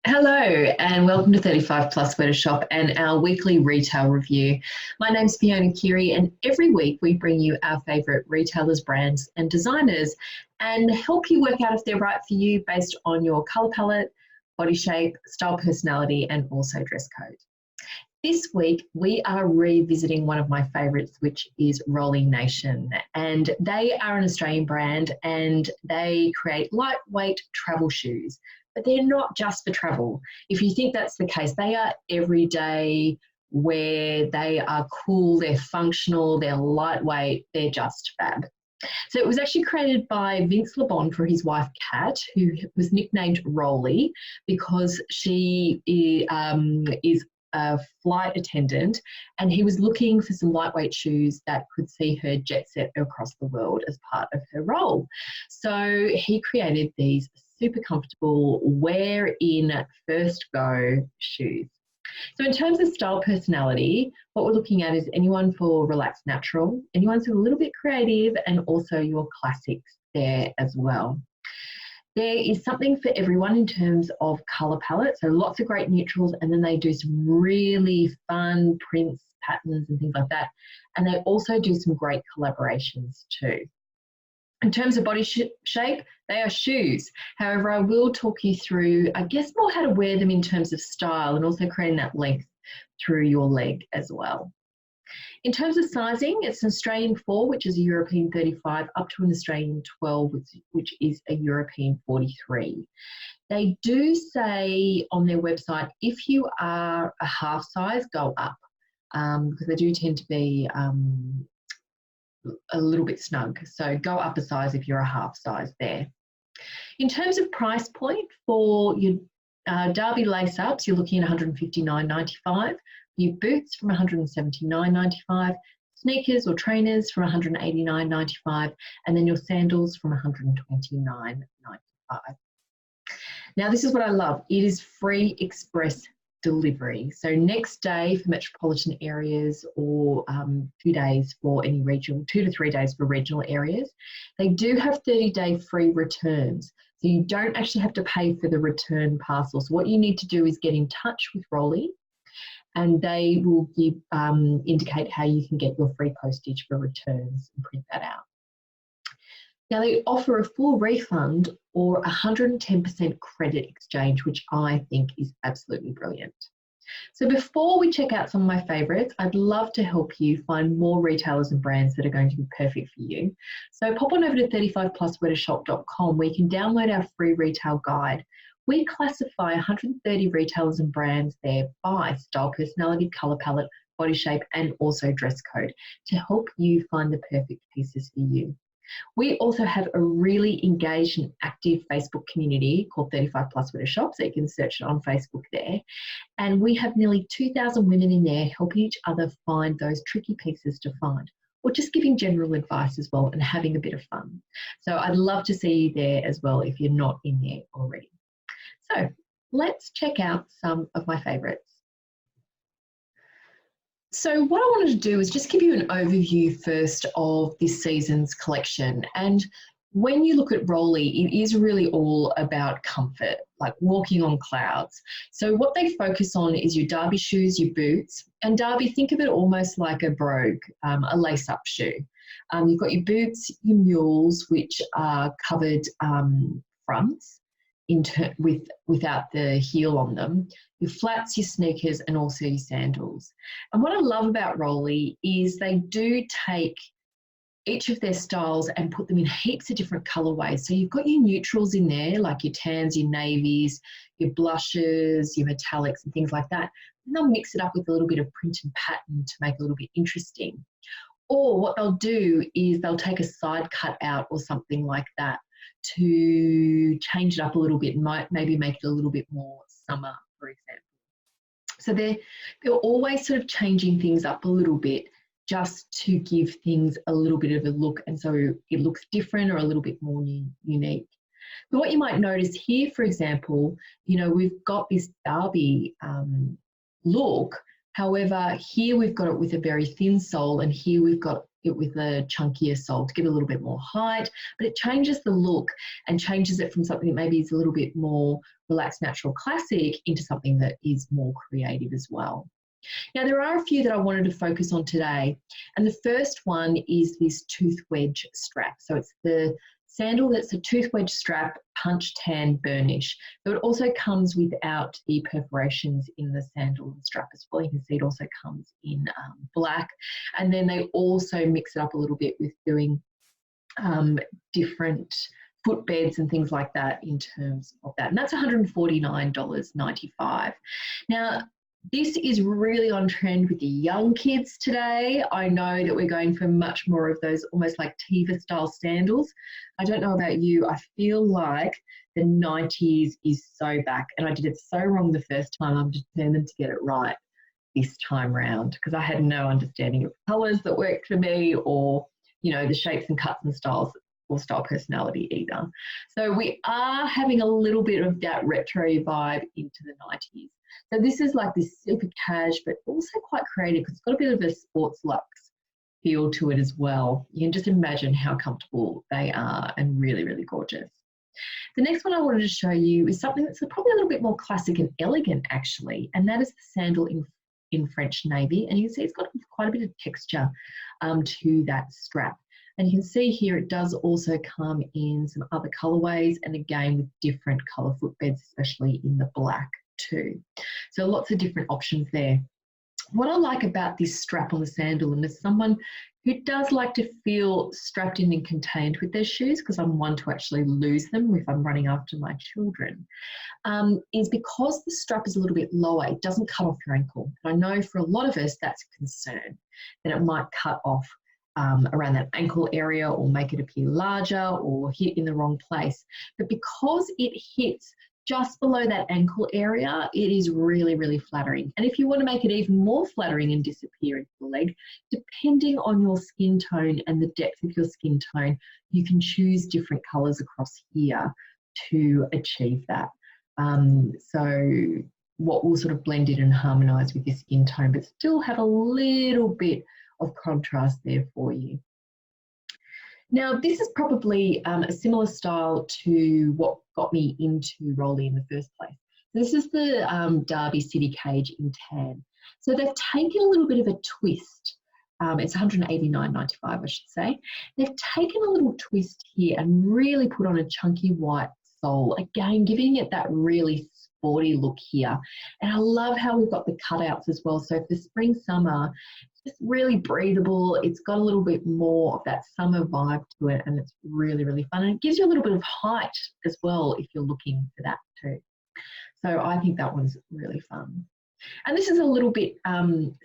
Hello and welcome to 35 Plus Where to Shop and our weekly retail review. My name's Fiona Keary and every week we bring you our favourite retailers, brands and designers and help you work out if they're right for you based on your colour palette, body shape, style, personality and also dress code. This week we are revisiting one of my favourites, which is Rollie Nation, and they are an Australian brand and they create lightweight travel shoes. But they're not just for travel. If you think that's the case, they are everyday wear, they are cool, they're functional, they're lightweight, they're just fab. So it was actually created by Vince LeBon for his wife Kat, who was nicknamed Rollie because she is a flight attendant and he was looking for some lightweight shoes that could see her jet set across the world as part of her role. So he created these super comfortable wear in first go shoes. So in terms of style personality, what we're looking at is anyone for relaxed natural, anyone who's a little bit creative, and also your classics there as well. There is something for everyone in terms of colour palette, so lots of great neutrals, and then they do some really fun prints, patterns and things like that. And they also do some great collaborations too. In terms of body shape, they are shoes. However, I will talk you through, I guess, more how to wear them in terms of style and also creating that length through your leg as well. In terms of sizing, it's an Australian 4, which is a European 35, up to an Australian 12, which is a European 43. They do say on their website, if you are a half size, go up, because they do tend to be a little bit snug. So go up a size if you're a half size there. In terms of price point for your Derby lace ups, you're looking at $159.95. Your boots from $179.95. Sneakers or trainers from $189.95. And then your sandals from $129.95. Now, this is what I love. It is free express delivery. So next day for metropolitan areas or 2 days for any regional, 2 to 3 days for regional areas. They do have 30-day free returns. So you don't actually have to pay for the return parcel. So what you need to do is get in touch with Rollie and they will give, indicate how you can get your free postage for returns and print that out. Now they offer a full refund or 110% credit exchange, which I think is absolutely brilliant. So before we check out some of my favourites, I'd love to help you find more retailers and brands that are going to be perfect for you. So pop on over to 35pluswheretoshop.com where you can download our free retail guide. We classify 130 retailers and brands there by style, personality, colour palette, body shape, and also dress code to help you find the perfect pieces for you. We also have a really engaged and active Facebook community called 35 Plus Where to Shop, so you can search it on Facebook there. And we have nearly 2,000 women in there helping each other find those tricky pieces to find, or just giving general advice as well and having a bit of fun. So I'd love to see you there as well if you're not in there already. So let's check out some of my favourites. So what I wanted to do is just give you an overview first of this season's collection. And when you look at Rollie, it is really all about comfort, like walking on clouds. So what they focus on is your derby shoes, your boots. And derby, think of it almost like a brogue, a lace-up shoe. You've got your boots, your mules, which are covered fronts without the heel on them, your flats, your sneakers, and also your sandals. And what I love about Rollie is they do take each of their styles and put them in heaps of different colorways. So you've got your neutrals in there, like your tans, your navies, your blushes, your metallics and things like that. And they'll mix it up with a little bit of print and pattern to make it a little bit interesting. Or what they'll do is they'll take a side cut out or something like that to change it up a little bit and maybe make it a little bit more summer, for example. So they're always sort of changing things up a little bit just to give things a little bit of a look, and so it looks different or a little bit more unique. So what you might notice here, for example, you know, we've got this derby look, However, here we've got it with a very thin sole, and here we've got it with a chunkier sole to give it a little bit more height, but it changes the look and changes it from something that maybe is a little bit more relaxed, natural, classic into something that is more creative as well. Now, there are a few that I wanted to focus on today, and the first one is this tooth wedge strap. So it's the sandal that's a tooth wedge strap, punch tan burnish. So it also comes without the perforations in the sandal and strap as well. You can see it also comes in black, and then they also mix it up a little bit with doing different footbeds and things like that in terms of that. And that's $149.95. Now, this is really on trend with the young kids today. I know that we're going for much more of those almost like Tiva style sandals. I don't know about you, I feel like the 90s is so back, and I did it so wrong the first time. I'm determined to get it right this time round, because I had no understanding of colours that worked for me, or the shapes and cuts and styles or style personality either. So we are having a little bit of that retro vibe into the 90s. So this is like this super cash, but also quite creative, because it's got a bit of a sports luxe feel to it as well. You can just imagine how comfortable they are, and really, really gorgeous. The next one I wanted to show you is something that's probably a little bit more classic and elegant actually, and that is the sandal in French navy. And you can see it's got quite a bit of texture to that strap. And you can see here it does also come in some other colourways, and again with different colour footbeds, especially in the black too. So lots of different options there. What I like about this strap on the sandal, and as someone who does like to feel strapped in and contained with their shoes, because I'm one to actually lose them if I'm running after my children, is because the strap is a little bit lower, it doesn't cut off your ankle. And I know for a lot of us that's a concern, that it might cut off around that ankle area, or make it appear larger, or hit in the wrong place. But because it hits just below that ankle area, it is really, really flattering. And if you want to make it even more flattering and disappear into the leg, depending on your skin tone and the depth of your skin tone, you can choose different colours across here to achieve that. So what will sort of blend in and harmonise with your skin tone, but still have a little bit of contrast there for you. Now, this is probably a similar style to what got me into Rollie in the first place. This is the Derby City Cage in tan. So they've taken a little bit of a twist. It's $189.95, I should say. They've taken a little twist here and really put on a chunky white sole, again giving it that really sporty look here. And I love how we've got the cutouts as well. So for spring, summer, it's really breathable. It's got a little bit more of that summer vibe to it, and it's really, really fun. And it gives you a little bit of height as well if you're looking for that too. So I think that one's really fun. And this is a little bit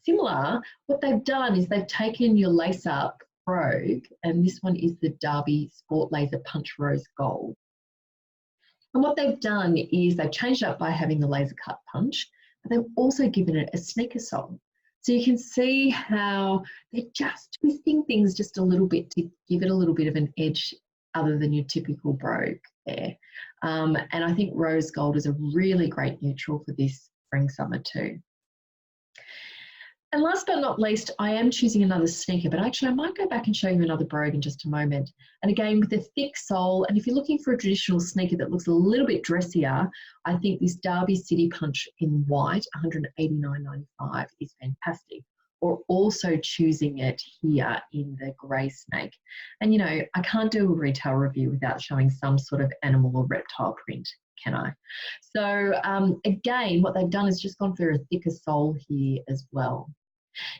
similar. What they've done is they've taken your lace-up brogue, and this one is the Derby Sport Laser Punch Rose Gold. And what they've done is they've changed it up by having the laser cut punch, but they've also given it a sneaker sole. So you can see how they're just twisting things just a little bit to give it a little bit of an edge other than your typical brogue there. And I think rose gold is a really great neutral for this spring, summer too. And last but not least, I am choosing another sneaker, but actually I might go back and show you another brogue in just a moment. And again, with a thick sole, and if you're looking for a traditional sneaker that looks a little bit dressier, I think this Derby City Punch in white, $189.95, is fantastic. Or also choosing it here in the grey snake. And I can't do a retail review without showing some sort of animal or reptile print, can I? So again, what they've done is just gone for a thicker sole here as well.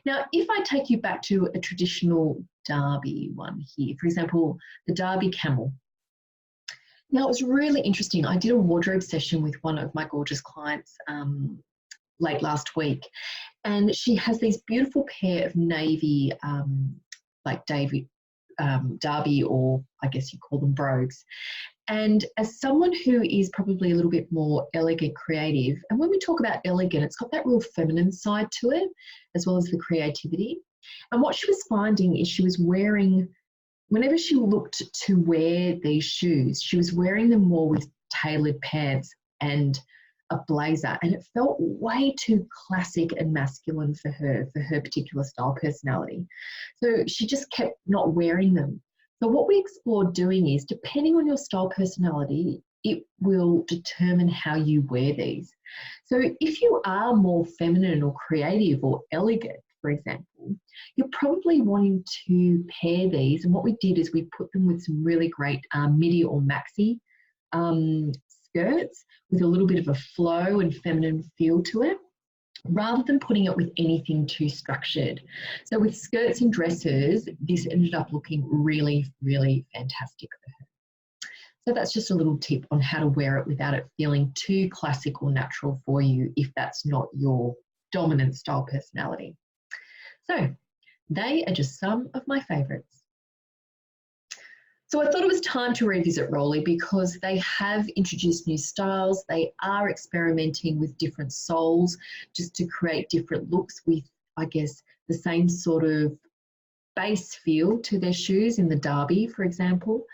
Now, if I take you back to a traditional Derby one here, for example, the Derby Camel. Now, it was really interesting. I did a wardrobe session with one of my gorgeous clients late last week, and she has these beautiful pair of navy, like Derby, or I guess you call them brogues. And as someone who is probably a little bit more elegant, creative, and when we talk about elegant, it's got that real feminine side to it, as well as the creativity. And what she was finding is she was wearing, whenever she looked to wear these shoes, she was wearing them more with tailored pants and a blazer, and it felt way too classic and masculine for her particular style personality. So she just kept not wearing them. So what we explored doing is, depending on your style personality, it will determine how you wear these. So if you are more feminine or creative or elegant, for example, you're probably wanting to pair these. And what we did is we put them with some really great midi or maxi skirts with a little bit of a flow and feminine feel to it, rather than putting it with anything too structured. So with skirts and dresses, this ended up looking really, really fantastic for her. So that's just a little tip on how to wear it without it feeling too classic or natural for you if that's not your dominant style personality. So they are just some of my favourites. So I thought it was time to revisit Rollie because they have introduced new styles. They are experimenting with different soles just to create different looks with, I guess, the same sort of base feel to their shoes in the derby, for example.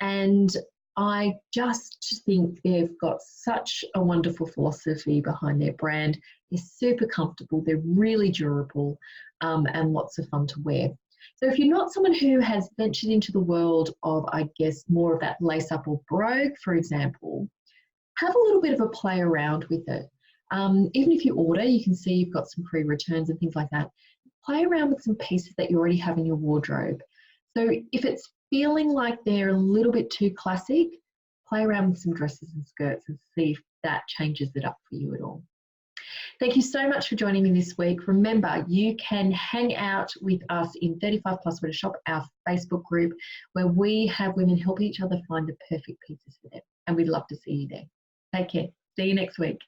And I just think they've got such a wonderful philosophy behind their brand. They're super comfortable, they're really durable, and lots of fun to wear. So if you're not someone who has ventured into the world of, I guess, more of that lace-up or brogue, for example, have a little bit of a play around with it. Even if you order, you can see you've got some free returns and things like that. Play around with some pieces that you already have in your wardrobe. So if it's feeling like they're a little bit too classic, play around with some dresses and skirts and see if that changes it up for you at all. Thank you so much for joining me this week. Remember, you can hang out with us in 35 Plus Sweater Shop, our Facebook group, where we have women help each other find the perfect pieces for them. And we'd love to see you there. Take care. See you next week.